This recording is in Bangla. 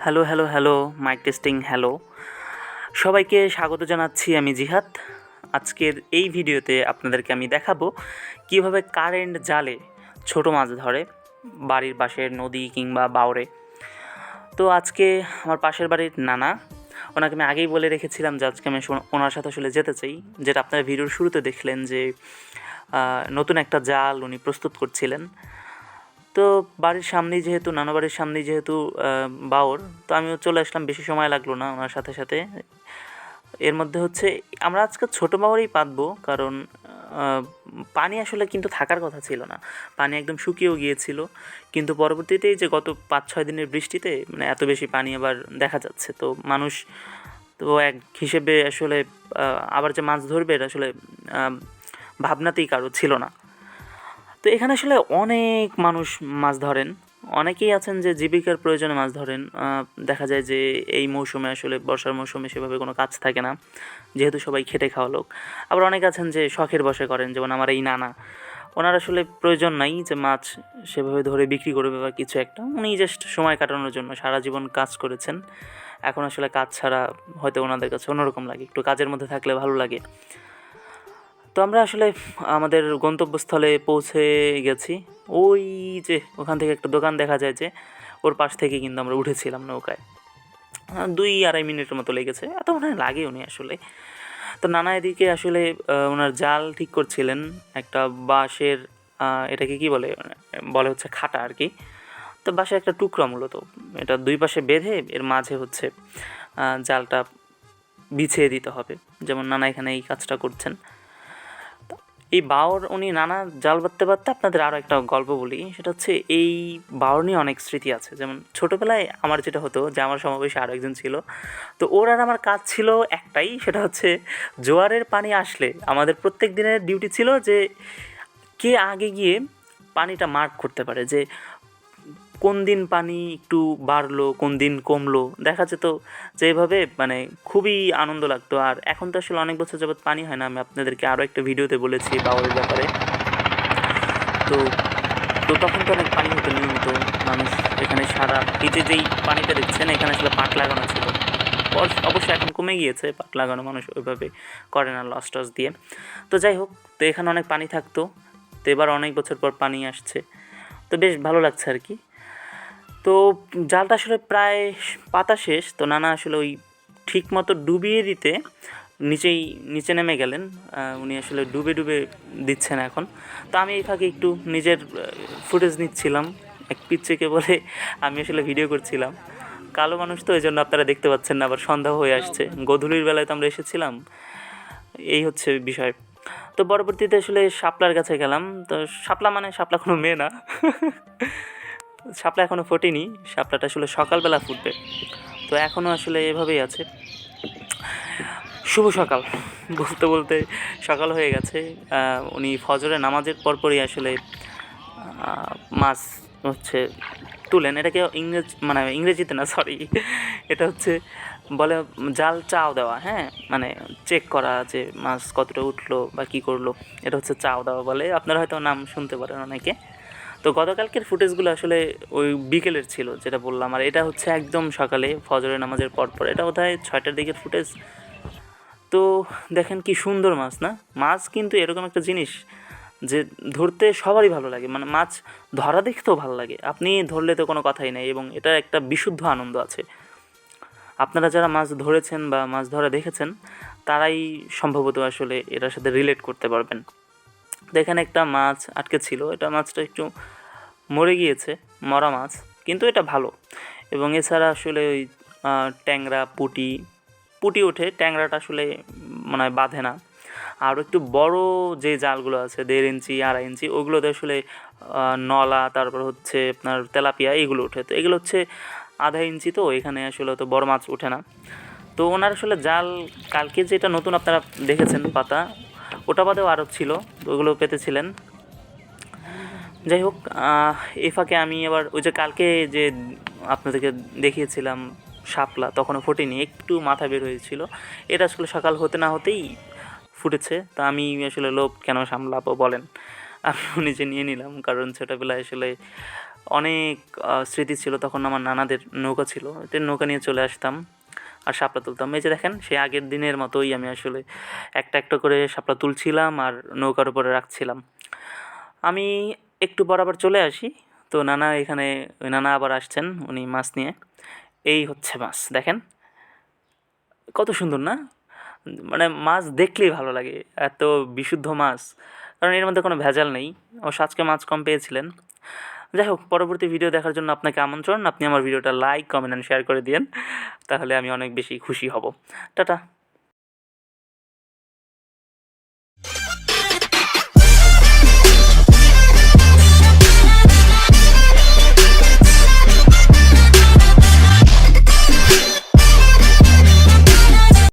Hello, hello, hello, mike testing, hello. সবাইকে স্বাগত জানাচ্ছি, আমি জিহাদ। আজকের এই ভিডিওতে আপনাদেরকে আমি দেখাবো কীভাবে কারেন্ট জালে ছোটো মাছ ধরে বাড়ির পাশের নদী কিংবা বাওরে। তো আজকে আমার পাশের বাড়ির নানা, ওনাকে আমি আগেই বলে রেখেছিলাম যে আজকে আমি ওনার সাথে আসলে যেতে চাই, যেটা আপনারা ভিডিওর শুরুতে দেখলেন যে নতুন একটা জাল উনি প্রস্তুত করছিলেন। তো বাড়ির সামনেই যেহেতু, নানা বাড়ির সামনেই যেহেতু বাওর, তো আমিও চলে আসলাম, বেশি সময় লাগলো না ওনার সাথে সাথে। এর মধ্যে হচ্ছে আমরা আজকে ছোটো বাওরেই পাতবো, কারণ পানি আসলে কিন্তু থাকার কথা ছিল না, পানি একদম শুকিয়েও গিয়েছিল। কিন্তু পরবর্তীতেই যে গত 5-6 দিনের বৃষ্টিতে মানে এত বেশি পানি আবার দেখা যাচ্ছে, তো মানুষ তো এক হিসেবে আসলে আবার যে মাছ ধরবে এটা আসলে ভাবনাতেই কারো ছিল না। তো এখানে আসলে অনেক মানুষ মাছ ধরেন, অনেকেই আছেন যে জীবিকার প্রয়োজনে মাছ ধরেন। দেখা যায় যে এই মৌসুমে আসলে বর্ষার মৌসুমে সেভাবে কোনো কাজ থাকে না, যেহেতু সবাই খেটে খাওয়া লোক। আবার অনেক আছেন যে শখের বশে করেন, যেমন আমার এই নানা। ওনার আসলে প্রয়োজন নাই যে মাছ সেভাবে ধরে বিক্রি করবে বা কিছু একটা, উনি জাস্ট সময় কাটানোর জন্য সারা জীবন কাজ করেছেন। এখন আসলে কাজ ছাড়া হয়তো ওনাদের কাছে অন্যরকম লাগে, একটু কাজের মধ্যে থাকলে ভালো লাগে। তো আমরা আসলে আমাদের গন্তব্যস্থলে পৌঁছে গেছি। ওই যে ওখান থেকে একটা দোকান দেখা যায়, যে ওর পাশ থেকে কিন্তু আমরা উঠেছিলাম নৌকায়। 2-2.5 মিনিটের মতো লেগেছে, এত মনে হয় লাগেও নি আসলে। তো নানা এদিকে আসলে ওনার জাল ঠিক করছিলেন, একটা বাঁশের এটাকে কী বলে, বলে হচ্ছে খাটা আর কি। তো বাঁশের একটা টুকরা মূলত, এটা দুই পাশে বেঁধে এর মাঝে হচ্ছে জালটা বিছিয়ে দিতে হবে, যেমন নানা এখানে এই কাজটা করছেন। এই বাওর উনি নানা জাল বাঁধতে বাঁধতে, আপনাদের আরও একটা গল্প বলি, সেটা হচ্ছে এই বাওর নিয়ে অনেক স্মৃতি আছে। যেমন ছোটোবেলায় আমার যেটা হতো, যে আমার সমাবেশে আরও একজন ছিল, তো ওর আর আমার কাজ ছিল একটাই, সেটা হচ্ছে জোয়ারের পানি আসলে আমাদের প্রত্যেক দিনের ডিউটি ছিল যে কে আগে গিয়ে পানিটা মার্ক করতে পারে, যে কোন দিন পানি একটু বাড়লো, কোন দিন কমলো, দেখা যেত যে এভাবে মানে খুবই আনন্দ লাগতো। আর এখন তো আসলে অনেক বছর যাবৎ পানি হয় না, আমি আপনাদেরকে আরও একটা ভিডিওতে বলেছি বাওয়ারের ব্যাপারে। তো তো তখন তো অনেক পানি হতো নিয়মিত, মানুষ এখানে সারা এই যে যেই পানিটা দেখছেন এখানে আসলে পাট লাগানো ছিল। অবশ্যই এখন কমে গিয়েছে, পাট লাগানো মানুষ ওইভাবে করে না লস টস দিয়ে। তো যাই হোক, তো এখানে অনেক পানি থাকতো, তো এবার অনেক বছর পর পানি আসছে, তো বেশ ভালো লাগছে আর কি। তো জালটা আসলে প্রায় পাতা শেষ, তো নানা আসলে ওই ঠিক মতো ডুবিয়ে দিতে নিচে নেমে গেলেন। উনি আসলে ডুবে ডুবে দিচ্ছেন এখন। তো আমি এই ফাঁকে একটু নিজের ফুটেজ নিচ্ছিলাম, এক পিচ্চিকে বলে আমি আসলে ভিডিও করছিলাম। কালো মানুষ তো, এই জন্য আপনারা দেখতে পাচ্ছেন না, আবার সন্ধ্যা হয়ে আসছে, গধূলির বেলায় তো আমরা এসেছিলাম, এই হচ্ছে বিষয়। তো পরবর্তীতে আসলে শাপলার কাছে গেলাম। তো শাপলা মানে শাপলা কোনো মেয়ে না, শাপলা এখনও ফোটেনি, শাপলাটা আসলে সকালবেলা ফুটবে। তো এখনও আসলে এভাবেই আছে। শুভ সকাল বলতে বলতে সকাল হয়ে গেছে। উনি ফজরের নামাজের পরপরই আসলে মাছ হচ্ছে তুলেন। এটাকে মানে ইংরেজিতে না, সরি, এটা হচ্ছে বলে জাল চাও দেওয়া, হ্যাঁ, মানে চেক করা যে মাছ কতটা উঠলো বা কী করলো, এটা হচ্ছে চাও দেওয়া বলে। আপনারা হয়তো নাম শুনতে পারেন অনেকে। তো গতকালকের ফুটেজগুলো আসলে ওই বিকেলের ছিল যেটা বললাম, আর এটা হচ্ছে একদম সকালে ফজরের নামাজের পর। এটা বোধহয় 6টার দিকের ফুটেজ। তো দেখেন কি সুন্দর মাছ না, মাছ কিন্তু এরকম একটা জিনিস যে ধরতে সবারই ভালো লাগে, মানে মাছ ধরা দেখতেও ভালো লাগে, আপনি ধরলে তো কোনো কথাই নেই, এবং এটা একটা বিশুদ্ধ আনন্দ আছে। আপনারা যারা মাছ ধরেছেন বা মাছ ধরা দেখেছেন, তারাই সম্ভবত আসলে এটার সাথে রিলেট করতে পারবেন। তো এখানে একটা মাছ আটকে ছিল, এটা মাছটা একটু মরে গিয়েছে, মরা মাছ, কিন্তু এটা ভালো। এবং এছাড়া আসলে ওই ট্যাংরা, পুঁটি ওঠে, ট্যাংরাটা আসলে মনে হয় বাঁধে না। আর একটু বড় যে জালগুলো আছে 1.5 ইঞ্চি 2.5 ইঞ্চি, ওগুলোতে আসলে নলা, তারপর হচ্ছে আপনার তেলাপিয়া, এগুলো ওঠে। তো এগুলো হচ্ছে 1/2 ইঞ্চি, তো এখানে আসলে তো বড় মাছ ওঠে না। তো ওনার আসলে জাল কালকে যেটা নতুন আপনারা দেখেছেন পাতা, ওটা বাদেও আরও ছিল, তো ওগুলো পেতেছিলেন। যাই হোক, এই ফাঁকে আমি আবার ওই যে কালকে যে আপনাদেরকে দেখিয়েছিলাম শাপলা, তখনও ফোটেনি, একটু মাথা বের হয়েছিল, এটা আসলে সকাল হতে না হতেই ফুটেছে। তা আমি আসলে লোভ কেন সামলাবো বলেন, আমি নিজে নিয়ে নিলাম, কারণ ছোটোবেলায় আসলে অনেক স্মৃতি ছিল। তখন আমার নানাদের নৌকা ছিল, এতে নৌকা নিয়ে চলে আসতাম আর শাপলা তুলতাম। এই যে দেখেন, সেই আগের দিনের মতোই আমি আসলে একটা একটা করে শাপলা তুলছিলাম আর নৌকার উপরে রাখছিলাম। আমি একটু পর আবার চলে আসি, তো নানা এখানে, ওই নানা আবার আসছেন, উনি মাছ নিয়ে। এই হচ্ছে মাছ, দেখেন কত সুন্দর না? মানে মাছ দেখলেই ভালো লাগে, এত বিশুদ্ধ মাছ, কারণ এর মধ্যে কোনো ভেজাল নেই। অবশ্য আজকে মাছ কম পেয়েছিলেন। যাই হোক, পরবর্তী ভিডিও দেখার জন্য আপনাকে আমন্ত্রণ। আপনি আমার ভিডিওটা লাইক, কমেন্ট অ্যান্ড শেয়ার করে দিয়েন, তাহলে আমি অনেক বেশি খুশি হব। টাটা।